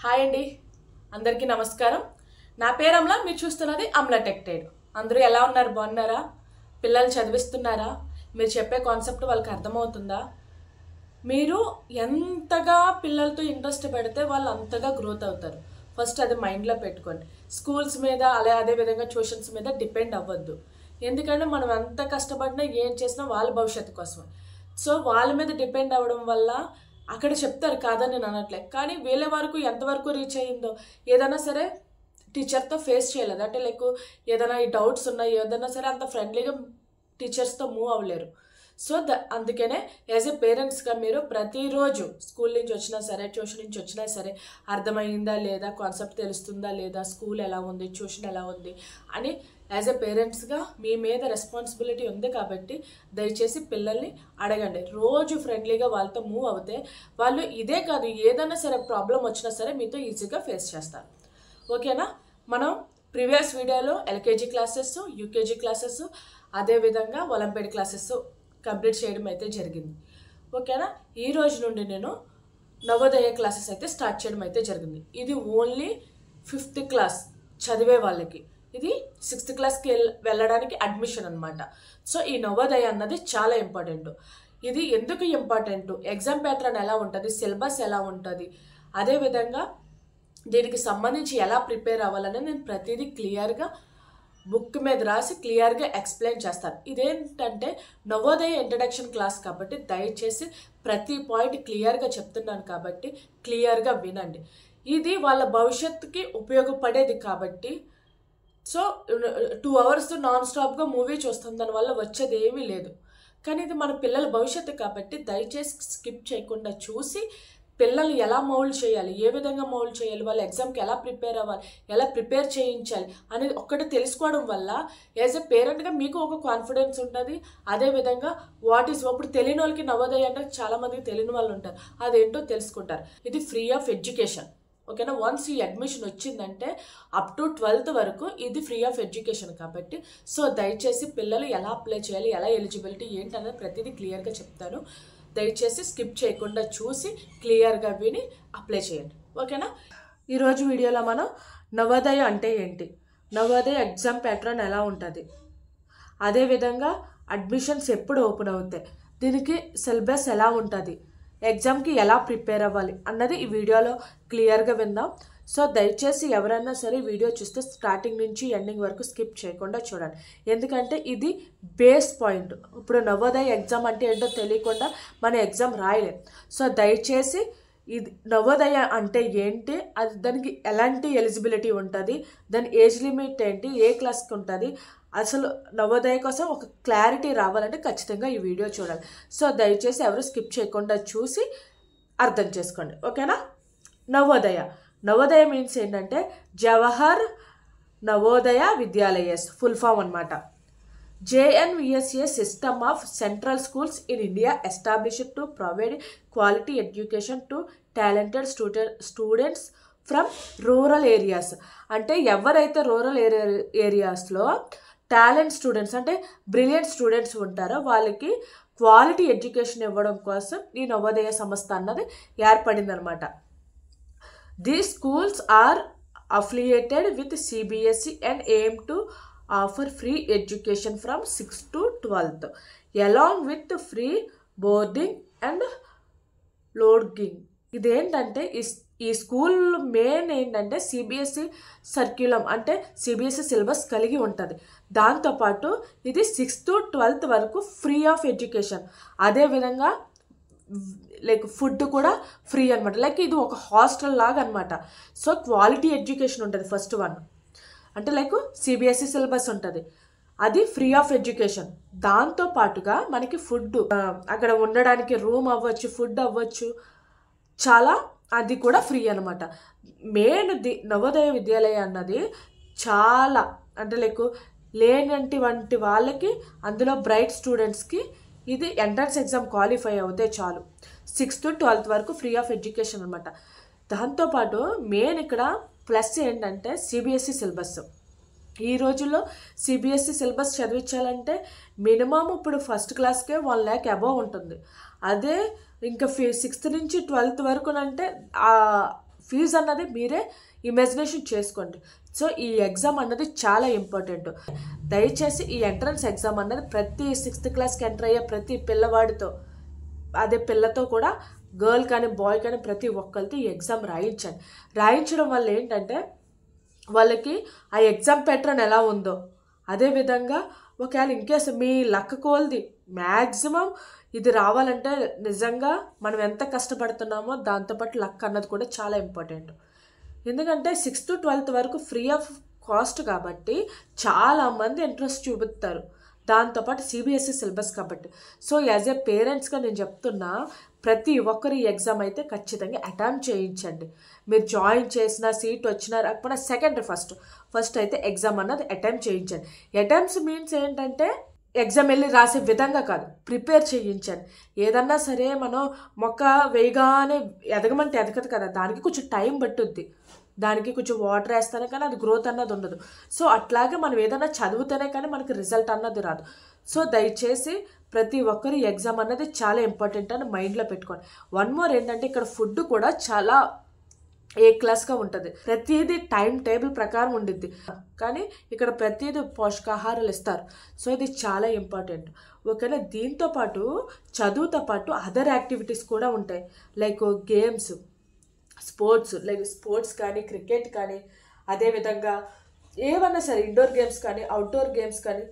Hi అండి, అందరికీ నమస్కారం. నా పేరు అమల. మీరు చూస్తున్నది అమల టెక్ ట్రేడ్. అందరూ ఎలా ఉన్నారు? బాగున్నారా? పిల్లలు చదివిస్తున్నారా? మీరు చెప్పే కాన్సెప్ట్ వాళ్ళకి అర్థమవుతుందా? మీరు ఎంతగా పిల్లలతో ఇంట్రెస్ట్ పెడితే వాళ్ళు అంతగా గ్రోత్ అవుతారు. ఫస్ట్ అది మైండ్లో పెట్టుకోండి. స్కూల్స్ మీద అదేవిధంగా ట్యూషన్స్ మీద డిపెండ్ అవ్వద్దు. ఎందుకంటే మనం ఎంత కష్టపడినా ఏం చేసినా వాళ్ళ భవిష్యత్తు కోసమే. సో వాళ్ళ మీద డిపెండ్ అవ్వడం వల్ల అక్కడ చెప్తారు కాదని నేను అనట్లే, కానీ వీళ్ళ వరకు ఎంతవరకు రీచ్ అయ్యిందో ఏదైనా సరే టీచర్తో ఫేస్ చేయలేదు అంటే ఏదైనా ఈ డౌట్స్ ఉన్నాయి ఏదైనా సరే అంత ఫ్రెండ్లీగా టీచర్స్తో మూవ్ అవ్వలేరు. సో అందుకనే యాజ్ ఎ పేరెంట్స్గా మీరు ప్రతిరోజు స్కూల్ నుంచి వచ్చినా సరే ట్యూషన్ నుంచి వచ్చినా సరే అర్థమైందా లేదా, కాన్సెప్ట్ తెలుస్తుందా లేదా, స్కూల్ ఎలా ఉంది, ట్యూషన్ ఎలా ఉంది అని యాజ్ ఎ పేరెంట్స్గా మీ మీద రెస్పాన్సిబిలిటీ ఉంది. కాబట్టి దయచేసి పిల్లల్ని అడగండి. రోజు ఫ్రెండ్లీగా వాళ్ళతో మూవ్ అవుతే వాళ్ళు ఇదే కాదు ఏదైనా సరే ప్రాబ్లం వచ్చినా సరే మీతో ఈజీగా ఫేస్ చేస్తారు. ఓకేనా? మనం ప్రీవియస్ వీడియోలో ఎల్కేజీ క్లాసెస్, యూకేజీ క్లాసెస్, అదేవిధంగా ఒలింపియాడ్ క్లాసెస్ కంప్లీట్ చేయడం అయితే జరిగింది. ఓకేనా? ఈ రోజు నుండి నేను నవోదయ క్లాసెస్ అయితే స్టార్ట్ చేయడం అయితే జరిగింది. ఇది ఓన్లీ 5th క్లాస్ చదివే వాళ్ళకి, ఇది 6th క్లాస్కి వెళ్ళడానికి అడ్మిషన్ అనమాట. సో ఈ నవోదయ అన్నది చాలా ఇంపార్టెంట్. ఇది ఎందుకు ఇంపార్టెంట్, ఎగ్జామ్ ప్యాటర్న్ ఎలా ఉంటుంది, సిలబస్ ఎలా ఉంటుంది, అదేవిధంగా దీనికి సంబంధించి ఎలా ప్రిపేర్ అవ్వాలని నేను ప్రతిదీ క్లియర్గా బుక్ మీద రాసి క్లియర్గా ఎక్స్ప్లెయిన్ చేస్తాను. ఇదేంటంటే నవోదయ ఇంట్రడక్షన్ క్లాస్ కాబట్టి దయచేసి ప్రతి పాయింట్ క్లియర్గా చెప్తున్నాను కాబట్టి క్లియర్గా వినండి. ఇది వాళ్ళ భవిష్యత్తుకి ఉపయోగపడేది కాబట్టి. సో 2 hours నాన్ స్టాప్గా మూవీ చూస్తాం, దానివల్ల వచ్చేది ఏమీ లేదు. కానీ ఇది మన పిల్లల భవిష్యత్తు కాబట్టి దయచేసి స్కిప్ చేయకుండా చూసి పిల్లల్ని ఎలా మౌల్డ్ చేయాలి, ఏ విధంగా మౌల్డ్ చేయాలి, వాళ్ళ ఎగ్జామ్కి ఎలా ప్రిపేర్ అవ్వాలి, ఎలా ప్రిపేర్ చేయించాలి అనేది ఒక్కటి తెలుసుకోవడం వల్ల యాజ్ ఎ పేరెంట్గా మీకు ఒక కాన్ఫిడెన్స్ ఉంటుంది. అదేవిధంగా ఇప్పుడు తెలియని వాళ్ళకి నవోదయ అంటే చాలామందికి తెలియని వాళ్ళు ఉంటారు, అదేంటో తెలుసుకుంటారు. ఇది ఫ్రీ ఆఫ్ ఎడ్యుకేషన్. ఓకేనా? వన్స్ ఈ అడ్మిషన్ వచ్చిందంటే అప్ టు 12th వరకు ఇది ఫ్రీ ఆఫ్ ఎడ్యుకేషన్ కాబట్టి సో దయచేసి పిల్లలు ఎలా అప్లై చేయాలి, ఎలా ఎలిజిబిలిటీ ఏంటి అనేది ప్రతిదీ క్లియర్గా చెప్తాను. దయచేసి స్కిప్ చేయకుండా చూసి క్లియర్గా విని అప్లై చేయండి. ఓకేనా? ఈరోజు వీడియోలో మనం నవోదయ అంటే ఏంటి, నవోదయ ఎగ్జామ్ ప్యాటర్న్ ఎలా ఉంటుంది, అదేవిధంగా అడ్మిషన్స్ ఎప్పుడు ఓపెన్ అవుతాయి, దీనికి సిలబస్ ఎలా ఉంటుంది, ఎగ్జామ్కి ఎలా ప్రిపేర్ అవ్వాలి అన్నది ఈ వీడియోలో క్లియర్గా విందాం. సో దయచేసి ఎవరైనా సరే వీడియో చూస్తే స్టార్టింగ్ నుంచి ఎండింగ్ వరకు స్కిప్ చేయకుండా చూడండి. ఎందుకంటే ఇది బేస్ పాయింట్. ఇప్పుడు నవోదయ ఎగ్జామ్ అంటే ఏంటో తెలియకుండా మన ఎగ్జామ్ రాయలేం. సో దయచేసి ఇది నవోదయ అంటే ఏంటి, అది దానికి ఎలాంటి ఎలిజిబిలిటీ ఉంటుంది, దాని ఏజ్ లిమిట్ ఏంటి, ఏ క్లాస్కి ఉంటుంది, అసలు నవోదయ కోసం ఒక క్లారిటీ రావాలంటే ఖచ్చితంగా ఈ వీడియో చూడాలి. సో దయచేసి ఎవరు స్కిప్ చేయకుండా చూసి అర్థం చేసుకోండి. ఓకేనా? నవోదయ మీన్స్ ఏంటంటే జవహర్ నవోదయ విద్యాలయస్ ఫుల్ ఫామ్ అనమాట. JNVSA system of central schools in India established to provide quality education to talented students from rural areas. అంటే ఎవరైతే రూరల్ ఏరియాస్లో టాలెంట్ స్టూడెంట్స్ అంటే బ్రిలియంట్ స్టూడెంట్స్ ఉంటారో వాళ్ళకి క్వాలిటీ ఎడ్యుకేషన్ ఇవ్వడం కోసం ఈ నవోదయ సంస్థ అన్నది ఏర్పడింది అనమాట. These schools are affiliated with CBSE and aim to offer free education from 6th to 12th along with free boarding and lodging. ఇదేంటంటే ఈ స్కూల్ మెయిన్ ఏంటంటే CBSE సర్క్యులం అంటే CBSE సిలబస్ కలిగి ఉంటుంది. దాంతోపాటు ఇది 6th to 12th వరకు ఫ్రీ ఆఫ్ ఎడ్యుకేషన్. అదేవిధంగా ఫుడ్ కూడా ఫ్రీ అనమాట. ఇది ఒక హాస్టల్ లాగా అనమాట. సో క్వాలిటీ ఎడ్యుకేషన్ ఉంటుంది ఫస్ట్ వన్. అంటే CBSE సిలబస్ ఉంటుంది, అది ఫ్రీ ఆఫ్ ఎడ్యుకేషన్. దాంతోపాటుగా మనకి ఫుడ్, అక్కడ ఉండడానికి రూమ్ అవ్వచ్చు, ఫుడ్ అవ్వచ్చు, చాలా అది కూడా ఫ్రీ అనమాట. మెయిన్ నవోదయ విద్యాలయ అన్నది చాలా అంటే లేనంటి వంటి వాళ్ళకి, అందులో బ్రైట్ స్టూడెంట్స్కి ఇది ఎంట్రన్స్ ఎగ్జామ్ క్వాలిఫై అవుతే చాలు. 6th to 12th వరకు ఫ్రీ ఆఫ్ ఎడ్యుకేషన్ అనమాట. దాంతోపాటు మెయిన్ ఇక్కడ ప్లస్ ఏంటంటే CBSE సిలబస్. ఈ రోజుల్లో CBSE సిలబస్ చదివించాలంటే మినిమం ఇప్పుడు ఫస్ట్ క్లాస్కే 1 lakh అబవ్ ఉంటుంది. అదే ఇంకా 6th నుంచి 12th వరకు అంటే ఫీజు అన్నది మీరే ఇమాజినేషన్ చేసుకోండి. సో ఈ ఎగ్జామ్ అన్నది చాలా ఇంపార్టెంట్. దయచేసి ఈ ఎంట్రన్స్ ఎగ్జామ్ అన్నది ప్రతి 6th క్లాస్కి ఎంటర్ అయ్యే ప్రతి పిల్లవాడితో, అదే పిల్లతో కూడా, గర్ల్ కానీ బాయ్ కానీ ప్రతి ఒక్కరితో ఈ ఎగ్జామ్ రాయించండి. రాయించడం వల్ల ఏంటంటే వాళ్ళకి ఆ ఎగ్జామ్ ప్యాటర్న్ ఎలా ఉందో, అదేవిధంగా ఒకవేళ ఇన్కేస్ మీ లక్ కోల్ది మ్యాక్సిమం ఇది రావాలంటే నిజంగా మనం ఎంత కష్టపడుతున్నామో దాంతోపాటు లక్ అన్నది కూడా చాలా ఇంపార్టెంట్. ఎందుకంటే 6th to 12th వరకు ఫ్రీ ఆఫ్ కాస్ట్ కాబట్టి చాలామంది ఇంట్రెస్ట్ చూపిస్తారు. దాంతోపాటు సిబిఎస్ఈ సిలబస్ కాబట్టి. సో యాజ్ ఏ పేరెంట్స్గా నేను చెప్తున్నా, ప్రతి ఒక్కరు ఈ ఎగ్జామ్ అయితే ఖచ్చితంగా అటెంప్ట్ చేయించండి. మీరు జాయిన్ చేసిన సీట్ వచ్చినా రాకపోయినా సెకండరీ ఫస్ట్ అయితే ఎగ్జామ్ అన్నది అటెంప్ట్ చేయించండి. అటెంప్ట్స్ మీన్స్ ఏంటంటే ఎగ్జామ్ వెళ్ళి రాసే విధంగా కాదు, ప్రిపేర్ చేయించండి. ఏదన్నా సరే మనం మొక్క వేయగానే ఎదగమంటే ఎదగదు కదా, దానికి కొంచెం టైం పట్టుద్ది. దానికి కొంచెం వాటర్ వేస్తేనే కానీ అది గ్రోత్ అన్నది ఉండదు. సో అట్లాగే మనం ఏదైనా చదివితేనే కానీ మనకి రిజల్ట్ అన్నది రాదు. సో దయచేసి ప్రతి ఒక్కరు ఈ ఎగ్జామ్ అన్నది చాలా ఇంపార్టెంట్ అని మైండ్లో పెట్టుకోండి. వన్ మోర్ ఏంటంటే ఇక్కడ ఫుడ్ కూడా చాలా ఏ క్లాస్గా ఉంటుంది. ప్రతిదీ టైం టేబుల్ ప్రకారం ఉండిద్ది, కానీ ఇక్కడ ప్రతిదీ పోషకాహారాలు ఇస్తారు. సో ఇది చాలా ఇంపార్టెంట్. ఓకేనా. దీంతో పాటు చదువుతో పాటు అదర్ యాక్టివిటీస్ కూడా ఉంటాయి. లైక్ గేమ్స్, స్పోర్ట్స్ కానీ, క్రికెట్ కానీ, అదేవిధంగా ఏమన్నా సరే ఇండోర్ గేమ్స్ కానీ, అవుట్డోర్ గేమ్స్ కానీ,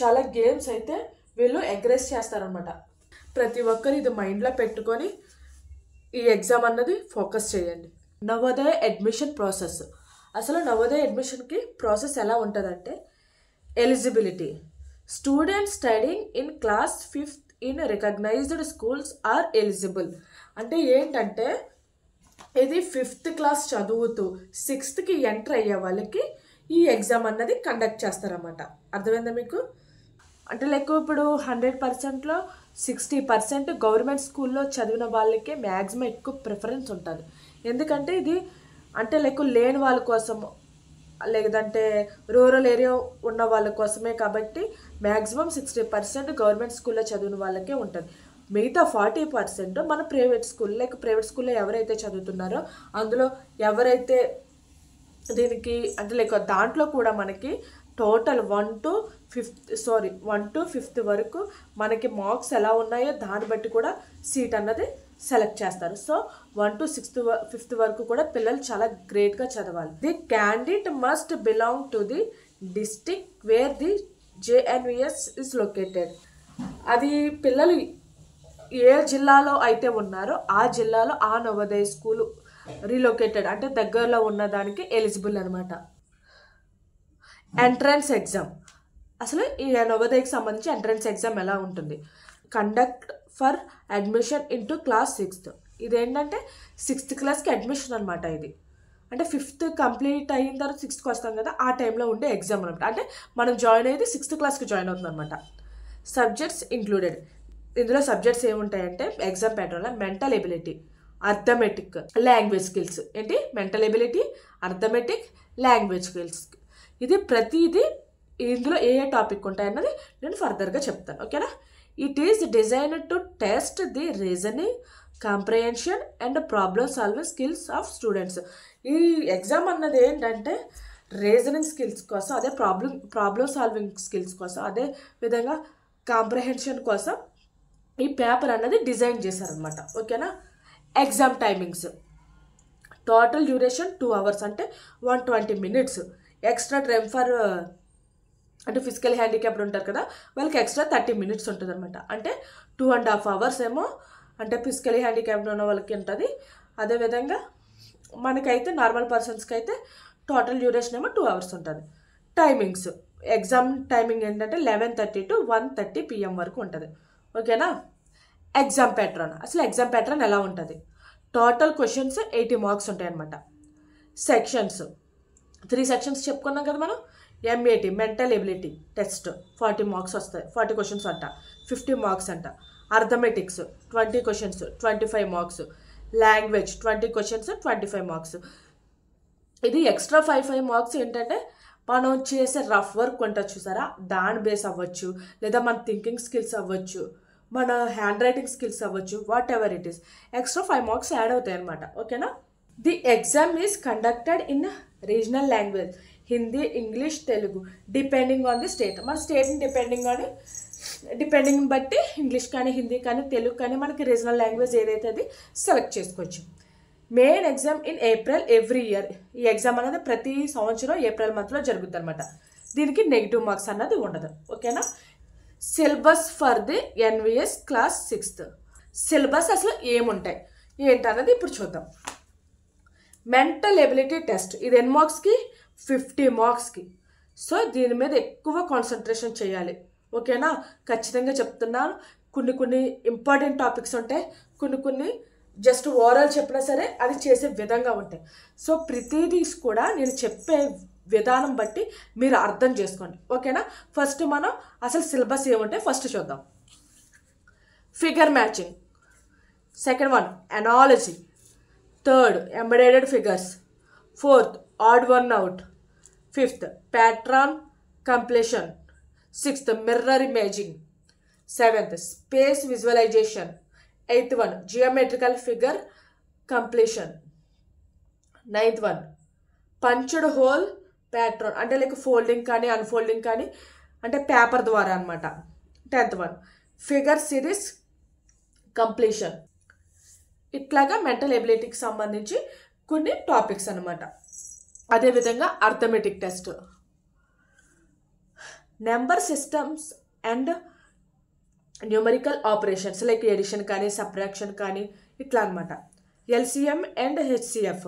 చాలా గేమ్స్ అయితే వీళ్ళు ఎంకరేజ్ చేస్తారనమాట. ప్రతి ఒక్కరు ఇది మైండ్లో పెట్టుకొని ఈ ఎగ్జామ్ అన్నది ఫోకస్ చేయండి. Navodaya admission process. అసలు నవోదయ అడ్మిషన్కి ప్రాసెస్ ఎలా ఉంటుందంటే, eligibility. Students studying in class 5th in recognised schools are eligible. అంటే ఏంటంటే ఇది 5th క్లాస్ చదువుతూ 6thకి ఎంటర్ అయ్యే వాళ్ళకి ఈ ఎగ్జామ్ అన్నది కండక్ట్ చేస్తారన్నమాట. అర్థమైందా మీకు? అంటే లైక్ ఇప్పుడు 100%లో 60% గవర్నమెంట్ స్కూల్లో చదివిన వాళ్ళకే మ్యాక్సిమం ఎక్కువ ప్రిఫరెన్స్ ఉంటుంది. ఎందుకంటే ఇది అంటే లైక్ లేని వాళ్ళ కోసం, లేదంటే రూరల్ ఏరియా ఉన్న వాళ్ళ కోసమే కాబట్టి మ్యాక్సిమం 60% గవర్నమెంట్ స్కూల్లో చదివిన వాళ్ళకే ఉంటుంది. మిగతా 40% మన ప్రైవేట్ స్కూల్లో ఎవరైతే చదువుతున్నారో అందులో ఎవరైతే దీనికి అంటే లైక్ దాంట్లో కూడా మనకి టోటల్ 1 to 5th వరకు మనకి మార్క్స్ ఎలా ఉన్నాయో దాన్ని బట్టి కూడా సీట్ అన్నది సెలెక్ట్ చేస్తారు. సో 1 to 5th వరకు కూడా పిల్లలు చాలా గ్రేట్గా చదవాలి. The candidate must belong to the district wear the JNVS is located. అది పిల్లలు ఏ జిల్లాలో అయితే ఉన్నారో ఆ జిల్లాలో ఆ నవోదయ స్కూలు రీలొకేటెడ్ అంటే దగ్గరలో ఉన్నదానికి ఎలిజిబుల్ అనమాట. Entrance exam. అసలు ఈ నవోదయకి సంబంధించి ఎంట్రన్స్ ఎగ్జామ్ ఎలా ఉంటుంది? Conduct for admission into class 6th. ఇదేంటంటే 6th క్లాస్కి అడ్మిషన్ అనమాట. ఇది అంటే 5th కంప్లీట్ అయిన తర్వాత 6thకి వస్తాం కదా, ఆ టైంలో ఉండే ఎగ్జామ్ అనమాట. అంటే మనం జాయిన్ అయ్యేది 6th క్లాస్కి జాయిన్ అవుతుంది అనమాట. Subjects included. ఇందులో సబ్జెక్ట్స్ ఏముంటాయంటే ఎగ్జామ్ ప్యాటర్న్లో mental ability, arithmetic, language skills. ఏంటి? Mental ability, arithmetic, language skills. ఇది ప్రతిదీ ఇందులో ఏ టాపిక్ ఉంటాయన్నది నేను ఫర్దర్గా చెప్తాను. ఓకేనా. It is designed to test the reasoning, comprehension and problem solving skills of students. ఈ ఎగ్జామ్ అన్నది ఏంటంటే రీజనింగ్ స్కిల్స్ కోసం, అదే ప్రాబ్లమ్ సాల్వింగ్ స్కిల్స్ కోసం, అదే విధంగా కాంప్రహెన్షన్ కోసం ఈ పేపర్ అన్నది డిజైన్ చేశారనమాట. ఓకేనా. Exam timings. Total duration 2 hours అంటే 120 minutes. ఎక్స్ట్రా టైం ఫర్ అంటే ఫిజికల్ హ్యాండిక్యాప్డ్ ఉంటారు కదా, వాళ్ళకి ఎక్స్ట్రా 30 minutes ఉంటుంది అనమాట. అంటే 2.5 hours ఏమో అంటే ఫిజికలీ హ్యాండిక్యాప్డ్ ఉన్న వాళ్ళకి ఉంటుంది. అదేవిధంగా మనకైతే నార్మల్ పర్సన్స్కి అయితే టోటల్ డ్యూరేషన్ ఏమో 2 hours ఉంటుంది. టైమింగ్స్. ఎగ్జామ్ టైమింగ్ ఏంటంటే 11:30 to 1:30 PM వరకు ఉంటుంది. ఓకేనా. Exam pattern. అసలు ఎగ్జామ్ ప్యాటర్న్ ఎలా ఉంటుంది? టోటల్ క్వశ్చన్స్ 80 marks ఉంటాయి అన్నమాట. సెక్షన్స్ 3 sections చెప్పుకున్నాం కదా మనం. MAT mental ability test 40 marks వస్తాయి, 40 questions అంట, 50 marks అంట. Arithmetics 20 questions 25 marks. Language 20 questions 25 marks. ఇది ఎక్స్ట్రా 5 marks ఏంటంటే మనం చేసే రఫ్ వర్క్ ఉంటుంది చూసారా, దాని బేస్ అవ్వచ్చు, లేదా మన థింకింగ్ స్కిల్స్ అవ్వచ్చు, మన హ్యాండ్ రైటింగ్ స్కిల్స్ అవ్వచ్చు, what ever it is. Extra 5 marks add అవుతాయి అనమాట. ఓకేనా. The exam is conducted in regional language, Hindi, English, Telugu, depending on the state. మన స్టేట్ని డిపెండింగ్ బట్టి ఇంగ్లీష్ కానీ, హిందీ కానీ, తెలుగు కానీ మనకి రీజనల్ లాంగ్వేజ్ ఏదైతే అది సెలెక్ట్ చేసుకోవచ్చు. Main exam in April every year. ఈ ఎగ్జామ్ అనేది ప్రతి సంవత్సరం ఏప్రిల్ మంత్లో జరుగుతుంది అనమాట. దీనికి నెగిటివ్ మార్క్స్ అన్నది ఉండదు. ఓకేనా. Syllabus for the NVS class 6th. Syllabus అసలు ఏముంటాయి ఏంటన్నది ఇప్పుడు చూద్దాం. మెంటల్ ఎబిలిటీ టెస్ట్, ఇది ఎన్ని మార్క్స్కి? 50 మార్క్స్కి. సో దీని మీద ఎక్కువ కాన్సన్ట్రేషన్ చేయాలి. ఓకేనా. ఖచ్చితంగా చెప్తున్నాను. కొన్ని ఇంపార్టెంట్ టాపిక్స్ ఉంటాయి, కొన్ని జస్ట్ ఓవరాల్ చెప్పినా సరే అది చేసే విధంగా ఉంటాయి. సో ప్రతిదీ కూడా నేను చెప్పే విధానం బట్టి మీరు అర్థం చేసుకోండి. ఓకేనా. ఫస్ట్ మనం అసలు సిలబస్ ఏముంటాయి ఫస్ట్ చూద్దాం. Figure matching, second one analogy, third embedded figures, fourth odd one out, fifth pattern completion, sixth mirror imaging, seventh space visualisation, eighth one geometrical figure completion, ninth one punched hole pattern అంటే like folding కానీ unfolding కానీ అంటే paper ద్వారా అనమాట. 10th one figure series completion. ఇట్లాగా mental ఎబిలిటీకి సంబంధించి కొన్ని టాపిక్స్ అనమాట. అదేవిధంగా arithmetic test, number systems and numerical operations like addition కానీ సబ్ట్రాక్షన్ కానీ ఇట్లా అనమాట. LCM and HCF,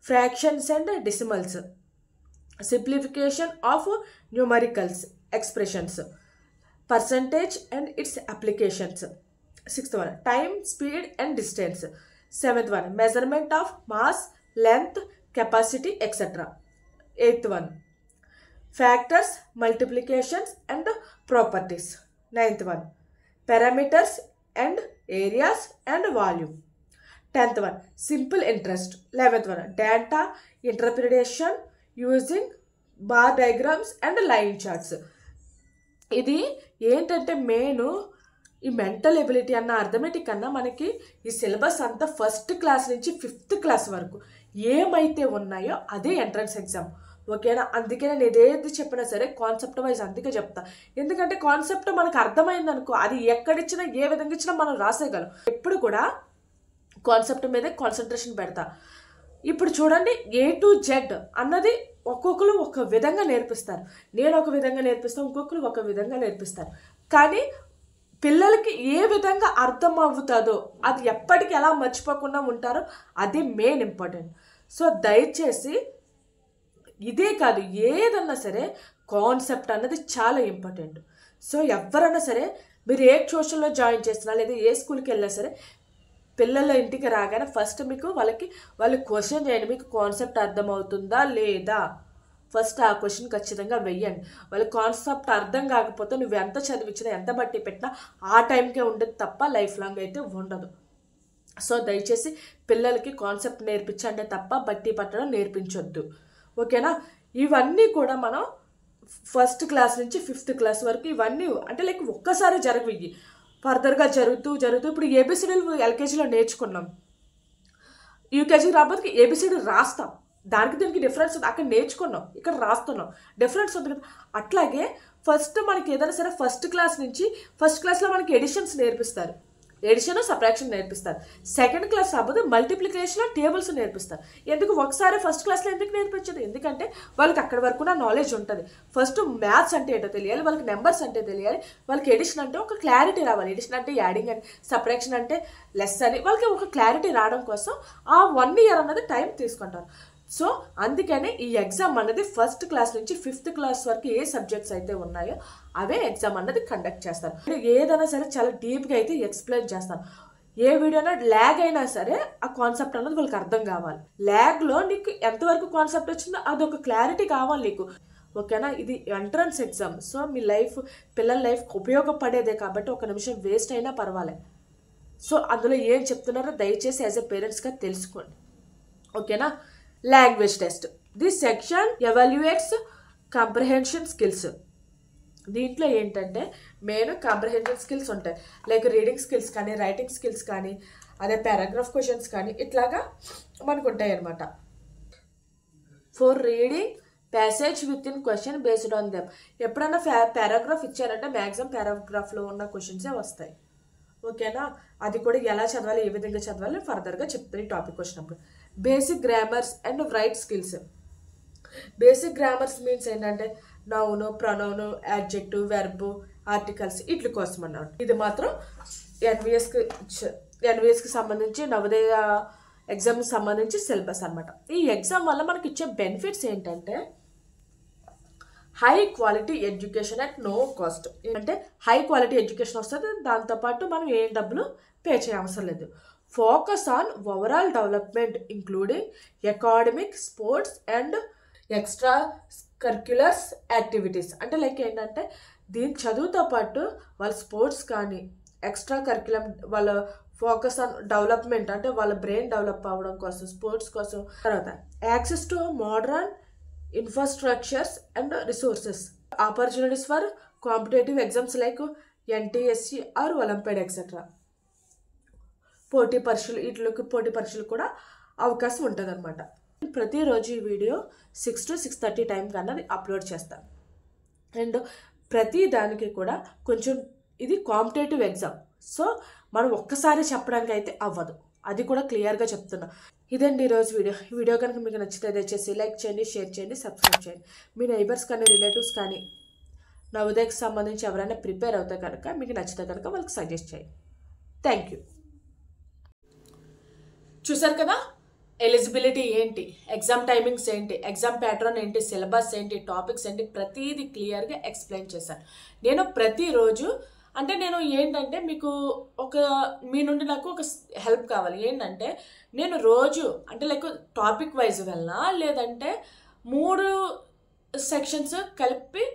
fractions and decimals, simplification of numericals expressions, percentage and its applications. 6th one time, speed and distance. 7th one measurement of mass, length, capacity etcetera. 8th one factors, multiplications and properties. 9th one parameters and areas and volume. 10th one simple interest. 11th one data interpretation using bar diagrams and line charts. ఇది ఏంటంటే main ఈ mental ability అన్న arithmetic అన్న మనకి ఈ syllabus అంతా 1st class నుంచి 5th class వరకు ఏమైతే ఉన్నాయో అదే ఎంట్రన్స్ ఎగ్జామ్. ఓకేనా. అందుకే నేను ఏదేది చెప్పినా సరే కాన్సెప్ట్ వైజ్ అందుకే చెప్తా. ఎందుకంటే కాన్సెప్ట్ మనకు అర్థమైంది అనుకో, అది ఎక్కడిచ్చినా ఏ విధంగా ఇచ్చినా మనం రాసేయగలం. ఎప్పుడు కూడా కాన్సెప్ట్ మీదే కాన్సన్ట్రేషన్ పెడతా. ఇప్పుడు చూడండి A to Z అన్నది ఒక్కొక్కరు ఒక విధంగా నేర్పిస్తారు. నేను ఒక విధంగా నేర్పిస్తాను, ఇంకొకరు ఒక విధంగా నేర్పిస్తారు. కానీ పిల్లలకి ఏ విధంగా అర్థం అవుతుందో అది ఎప్పటికీ ఎలా మర్చిపోకుండా ఉంటారో అది మెయిన్ ఇంపార్టెంట్. సో దయచేసి ఇదే కాదు ఏదన్నా సరే కాన్సెప్ట్ అన్నది చాలా ఇంపార్టెంట్. సో ఎవరైనా సరే మీరు ఏ ట్యూషన్లో జాయిన్ చేస్తున్నా లేదా ఏ స్కూల్కి వెళ్ళినా సరే పిల్లల ఇంటికి రాగానే ఫస్ట్ వాళ్ళు క్వశ్చన్ చేయండి, మీకు కాన్సెప్ట్ అర్థమవుతుందా లేదా. ఫస్ట్ ఆ క్వశ్చన్ ఖచ్చితంగా వెయ్యండి. వాళ్ళ కాన్సెప్ట్ అర్థం కాకపోతే నువ్వు ఎంత చదివించినా ఎంత బట్టి పెట్టినా ఆ టైంకే ఉండదు తప్ప లైఫ్ లాంగ్ అయితే ఉండదు. సో దయచేసి పిల్లలకి కాన్సెప్ట్ నేర్పించండి తప్ప బట్టి పట్టడం నేర్పించొద్దు. ఓకేనా. ఇవన్నీ కూడా మనం 1st క్లాస్ నుంచి 5th క్లాస్ వరకు ఇవన్నీ అంటే లైక్ ఒక్కసారి జరగవి, ఫర్దర్గా జరుగుతూ ఇప్పుడు ఏబిసిడీలు LKGలో నేర్చుకున్నాం, UKG రాబోతుకి ఏబిసిడి రాస్తాం. దానికి దీనికి డిఫరెన్స్ ఉంది. అక్కడ నేర్చుకున్నాం, ఇక్కడ రాస్తున్నాం, డిఫరెన్స్ ఉంది కదా. అట్లాగే ఫస్ట్ మనకి ఏదైనా సరే 1st క్లాస్ నుంచి 1st క్లాస్లో మనకి ఎడిషన్స్ నేర్పిస్తారు, ఎడిషన్ సబ్ట్రాక్షన్ నేర్పిస్తారు. 2nd క్లాస్ రాబోతే మల్టిప్లికేషన్ టేబుల్స్ నేర్పిస్తారు. ఎందుకు ఒకసారి 1st క్లాస్లో ఎందుకు నేర్పించదు? ఎందుకంటే వాళ్ళకి అక్కడి వరకు నా నాలెడ్జ్ ఉంటుంది. ఫస్ట్ మ్యాథ్స్ అంటే ఏంటో తెలియాలి, వాళ్ళకి నెంబర్స్ అంటే తెలియాలి, వాళ్ళకి ఎడిషన్ అంటే ఒక క్లారిటీ రావాలి. ఎడిషన్ అంటే యాడింగ్ అని, సబ్ట్రాక్షన్ అంటే లెస్ అని వాళ్ళకి ఒక క్లారిటీ రావడం కోసం ఆ 1 year అన్నది టైం తీసుకుంటారు. సో అందుకనే ఈ ఎగ్జామ్ అన్నది 1st క్లాస్ నుంచి 5th క్లాస్ వరకు ఏ సబ్జెక్ట్స్ అయితే ఉన్నాయో అవే ఎగ్జామ్ అన్నది కండక్ట్ చేస్తారు. ఏదైనా సరే చాలా డీప్గా అయితే ఎక్స్ప్లెయిన్ చేస్తాను. ఏ వీడియోనా ల్యాగ్ అయినా సరే ఆ కాన్సెప్ట్ అన్నది వాళ్ళకి అర్థం కావాలి. ల్యాగ్లో నీకు ఎంతవరకు కాన్సెప్ట్ వచ్చిందో అదొక క్లారిటీ కావాలి నీకు. ఓకేనా. ఇది ఎంట్రన్స్ ఎగ్జామ్. సో మీ పిల్లల లైఫ్కి ఉపయోగపడేదే కాబట్టి ఒక నిమిషం వేస్ట్ అయినా పర్వాలేదు. సో అందులో ఏం చెప్తున్నారో దయచేసి యాజ్ ఎ పేరెంట్స్గా తెలుసుకోండి. ఓకేనా. Language test. This section evaluates comprehension skills. దీంట్లో ఏంటంటే మెయిన్ కాంప్రహెన్షన్ స్కిల్స్ ఉంటాయి, లైక్ రీడింగ్ స్కిల్స్ కానీ రైటింగ్ స్కిల్స్ కానీ అదే పారాగ్రాఫ్ క్వశ్చన్స్ కానీ ఇట్లాగా మనకు ఉంటాయి అన్నమాట. For reading passage with in question based on them. ఎప్పుడన్నా పారాగ్రాఫ్ ఇచ్చారంటే మ్యాక్సిమం పారాగ్రాఫ్లో ఉన్న క్వశ్చన్సే వస్తాయి. ఓకేనా? అది కూడా ఎలా చదవాలి, ఏ విధంగా చదవాలి ఫర్దర్గా చెప్తాను ఈ టాపిక్ వచ్చినప్పుడు. Basic grammars and write skills. Basic grammars means ఏంటంటే noun, pronoun, adjective, verb, articles వీటి కోసం అన్నమాట. ఇది మాత్రం ఎన్విఎస్కి సంబంధించి నవోదయ ఎగ్జామ్కి సంబంధించి సిలబస్ అనమాట. ఈ ఎగ్జామ్ వల్ల మనకి ఇచ్చే బెనిఫిట్స్ ఏంటంటే high quality education at no cost. అంటే హై క్వాలిటీ ఎడ్యుకేషన్ వస్తుంది, దాంతోపాటు మనం ఏం డబ్బులు పే చేయవసరం లేదు. Focus on overall development including academic, sports and extra curriculars activities. అంటే లైక్ ఏంటంటే దీని చదువుతో పాటు వాళ్ళ స్పోర్ట్స్ కానీ ఎక్స్ట్రా కరిక్యులం, వాళ్ళ ఫోకస్ ఆన్ డెవలప్మెంట్ అంటే వాళ్ళ బ్రెయిన్ డెవలప్ అవ్వడం కోసం, స్పోర్ట్స్ కోసం. తర్వాత access to modern infrastructures and resources, opportunities for competitive exams like NTSC are olympiad etcetera. పోటీ పరీక్షలు కూడా అవకాశం ఉంటుంది అనమాట. ప్రతిరోజు ఈ వీడియో 6 to 6:30 టైం కన్నా అప్లోడ్ చేస్తాను. అండ్ ప్రతి దానికి కూడా కొంచెం ఇది కాంపిటేటివ్ ఎగ్జామ్, సో మనం ఒక్కసారి చెప్పడానికి అయితే అవ్వదు, అది కూడా క్లియర్గా చెప్తున్నా. ఇదండి ఈరోజు వీడియో. ఈ వీడియో కనుక మీకు నచ్చితే దయచేసి లైక్ చేయండి, షేర్ చేయండి, సబ్స్క్రైబ్ చేయండి. మీ నైబర్స్ కానీ రిలేటివ్స్ కానీ నవోదయకి సంబంధించి ఎవరైనా ప్రిపేర్ అవుతే కనుక మీకు నచ్చితే కనుక వాళ్ళకి సజెస్ట్ చేయండి. Thank you. చూసారు కదా ఎలిజిబిలిటీ ఏంటి, ఎగ్జామ్ టైమింగ్స్ ఏంటి, ఎగ్జామ్ ప్యాటర్న్ ఏంటి, సిలబస్ ఏంటి, టాపిక్స్ ఏంటి, ప్రతిదీ క్లియర్గా ఎక్స్ప్లెయిన్ చేశాను. నేను ప్రతిరోజు అంటే నేను ఏంటంటే మీకు మీ నుండి నాకు ఒక హెల్ప్ కావాలి. ఏంటంటే నేను రోజు అంటే లైక్ టాపిక్ వైజ్ వెళ్ళినా లేదంటే 3 సెక్షన్స్ కలిపి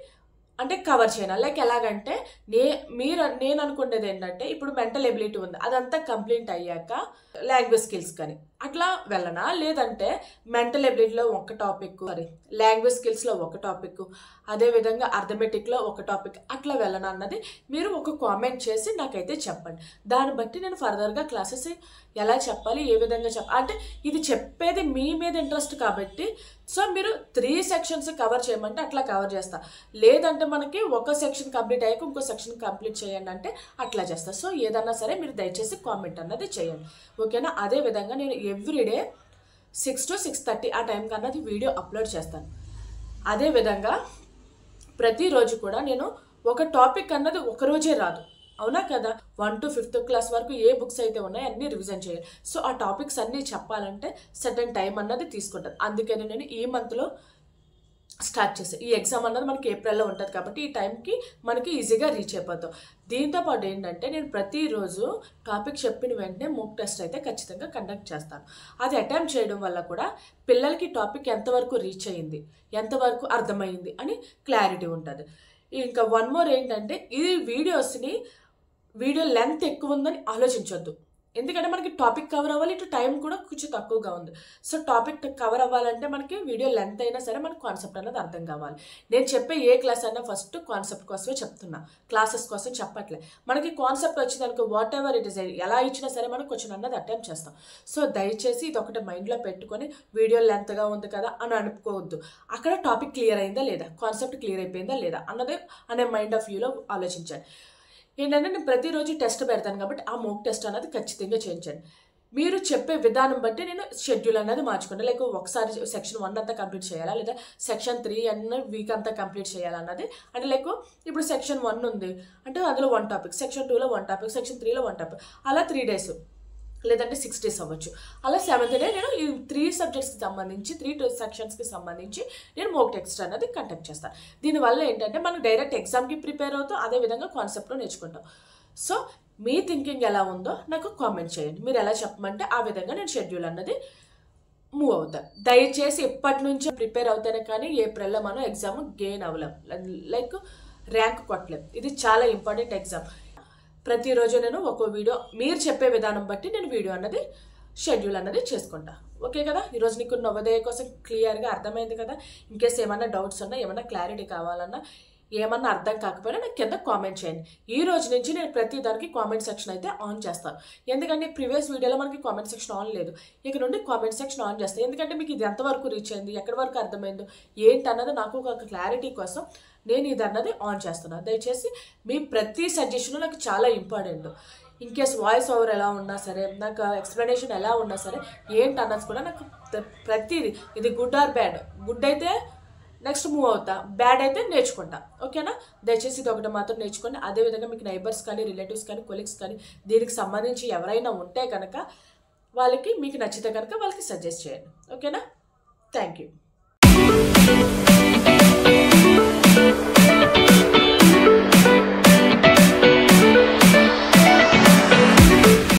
అంటే కవర్ చేయను. లైక్ ఎలాగంటే నేను అనుకునేది ఏంటంటే ఇప్పుడు మెంటల్ ఎబిలిటీ ఉంది, అదంతా కంప్లీట్ అయ్యాక లాంగ్వేజ్ స్కిల్స్ కానీ అట్లా వెళ్ళనా, లేదంటే మెంటల్ ఎబిలిటీలో ఒక టాపిక్, లాంగ్వేజ్ స్కిల్స్లో ఒక టాపిక్, అదేవిధంగా అర్థమెటిక్లో ఒక టాపిక్ అట్లా వెళ్ళనా అన్నది మీరు ఒక కామెంట్ చేసి నాకైతే చెప్పండి. దాన్ని బట్టి నేను ఫర్దర్గా క్లాసెస్ ఎలా చెప్పాలి, ఏ విధంగా అంటే ఇది చెప్పేది మీ మీద ఇంట్రెస్ట్ కాబట్టి సో మీరు 3 సెక్షన్స్ కవర్ చేయమంటే అట్లా కవర్ చేస్తా, లేదంటే మనకి ఒక సెక్షన్ కంప్లీట్ అయ్యాక ఇంకో సెక్షన్ కంప్లీట్ చేయండి అంటే అట్లా చేస్తా. సో ఏదన్నా సరే మీరు దయచేసి కామెంట్ అన్నది చేయండి, ఓకేనా? అదేవిధంగా నేను ఎవ్రీడే 6 to 6:30 ఆ టైంకి అన్నది వీడియో అప్లోడ్ చేస్తాను. అదేవిధంగా ప్రతిరోజు కూడా నేను ఒక టాపిక్ అన్నది ఒకరోజే రాదు, అవునా కదా? 1 to 5th క్లాస్ వరకు ఏ బుక్స్ అయితే ఉన్నాయో అన్నీ రివిజన్ చేయాలి. సో ఆ టాపిక్స్ అన్నీ చెప్పాలంటే సర్టెన్ టైం అన్నది తీసుకుంటుంది. అందుకని నేను ఈ మంత్లో స్టార్ట్ చేస్తాను. ఈ ఎగ్జామ్ అన్నది మనకి ఏప్రిల్లో ఉంటుంది కాబట్టి ఈ టైంకి మనకి ఈజీగా రీచ్ అయిపోతాం. దీంతోపాటు ఏంటంటే నేను ప్రతిరోజు టాపిక్ చెప్పిన వెంటనే మోక్ టెస్ట్ అయితే ఖచ్చితంగా కండక్ట్ చేస్తాను. అది అటెంప్ట్ చేయడం వల్ల కూడా పిల్లలకి టాపిక్ ఎంతవరకు రీచ్ అయ్యింది, ఎంతవరకు అర్థమైంది అని క్లారిటీ ఉంటుంది. ఇంకా వన్ మోర్ ఏంటంటే ఈ వీడియో లెంత్ ఎక్కువ ఉందని ఆలోచించొద్దు, ఎందుకంటే మనకి టాపిక్ కవర్ అవ్వాలి, ఇటు టైం కూడా కొంచెం తక్కువగా ఉంది. సో టాపిక్ కవర్ అవ్వాలంటే మనకి వీడియో లెంత్ అయినా సరే మనకు కాన్సెప్ట్ అన్నది అర్థం కావాలి. నేను చెప్పే ఏ క్లాస్ అయినా ఫస్ట్ కాన్సెప్ట్ కోసమే చెప్తున్నా, క్లాసెస్ కోసం చెప్పట్లే. మనకి కాన్సెప్ట్ వచ్చేదానికి వాట్ ఎవర్ ఇట్ ఇస్ ఎలా ఇచ్చినా సరే మనం క్వశ్చన్ అన్నది అటెంప్ట్ చేస్తాం. సో దయచేసి ఇది ఒకటి మైండ్లో పెట్టుకొని వీడియో లెంత్గా ఉంది కదా అని అనుకోవద్దు. అక్కడ టాపిక్ క్లియర్ అయిందా లేదా, కాన్సెప్ట్ క్లియర్ అయిపోయిందా లేదా అనే మైండ్ ఆఫ్ వ్యూలో ఆలోచించాలి. ఏంటంటే నేను ప్రతిరోజు టెస్ట్ పెడతాను కాబట్టి ఆ మోక్ టెస్ట్ అనేది ఖచ్చితంగా చేయించండి. మీరు చెప్పే విధానం బట్టి నేను షెడ్యూల్ అనేది మార్చుకుంటాను. లైక్ ఒకసారి సెక్షన్ 1 అంతా కంప్లీట్ చేయాలా, లేదా సెక్షన్ 3 అన్న వీక్ అంతా కంప్లీట్ చేయాలన్నది. అంటే లైక్ ఇప్పుడు సెక్షన్ 1 ఉంది అంటే అందులో 1 టాపిక్, సెక్షన్ 2లో 1 టాపిక్, సెక్షన్ 3లో 1 టాపిక్, అలా 3 days లేదంటే 6 days అవ్వచ్చు. అలా 7th day నేను ఈ 3 సబ్జెక్ట్స్కి సంబంధించి 3 సెక్షన్స్కి సంబంధించి నేను మోక్ టెస్ట్ అనేది కండక్ట్ చేస్తాను. దీనివల్ల ఏంటంటే మనం డైరెక్ట్ ఎగ్జామ్కి ప్రిపేర్ అవుతాం, అదేవిధంగా కాన్సెప్ట్లో నేర్చుకుంటాం. సో మీ థింకింగ్ ఎలా ఉందో నాకు కామెంట్ చేయండి. మీరు ఎలా చెప్పమంటే ఆ విధంగా నేను షెడ్యూల్ అన్నది మూవ్ అవుతాను. దయచేసి ఎప్పటి నుంచో ప్రిపేర్ అవుతానే కానీ ఏప్రిల్లో మనం ఎగ్జామ్ గెయిన్ అవ్వలేం, లైక్ ర్యాంక్ కొట్టలేం. ఇది చాలా ఇంపార్టెంట్ ఎగ్జామ్. ప్రతిరోజు నేను ఒక్కో వీడియో మీరు చెప్పే విధానం బట్టి నేను వీడియో అన్నది షెడ్యూల్ అన్నది చేసుకుంటా, ఓకే కదా? ఈరోజు నీకు నవోదయ కోసం క్లియర్గా అర్థమైంది కదా? ఇన్కేస్ ఏమైనా డౌట్స్ ఉన్నా, ఏమైనా క్లారిటీ కావాలన్నా ఏమన్నా అర్థం కాకపోయినా నాకు కింద కామెంట్ చేయండి. ఈ రోజు నుంచి నేను ప్రతి దానికి కామెంట్ సెక్షన్ అయితే ఆన్ చేస్తాను. ఎందుకంటే ప్రీవియస్ వీడియోలో మనకి కామెంట్ సెక్షన్ ఆన్ లేదు. ఇక నుండి కామెంట్ సెక్షన్ ఆన్ చేస్తాను. ఎందుకంటే మీకు ఇది ఎంతవరకు రీచ్ అయింది, ఎక్కడి వరకు అర్థమైందో ఏంటి అన్నది నాకు ఒక క్లారిటీ కోసం నేను ఇది అన్నది ఆన్ చేస్తున్నాను. దయచేసి మీ ప్రతి సజెషన్ నాకు చాలా important. In case voice over ఎలా ఉన్నా సరే, నాకు ఎక్స్ప్లెనేషన్ ఎలా ఉన్నా సరే, ఏంటి అన్నది కూడా నాకు ప్రతిదీ, ఇది గుడ్ ఆర్ బ్యాడ్, గుడ్ అయితే నెక్స్ట్ మూవ్ అవుతా, బ్యాడ్ అయితే నేర్చుకుంటా. ఓకేనా? దయచేసి ఇది ఒకటి మాత్రం నేర్చుకోండి. అదేవిధంగా మీకు నైబర్స్ కానీ, రిలేటివ్స్ కానీ, కొలీగ్స్ కానీ దీనికి సంబంధించి ఎవరైనా ఉంటే కనుక వాళ్ళకి మీకు నచ్చితే కనుక వాళ్ళకి సజెస్ట్ చేయండి. ఓకేనా? Thank you.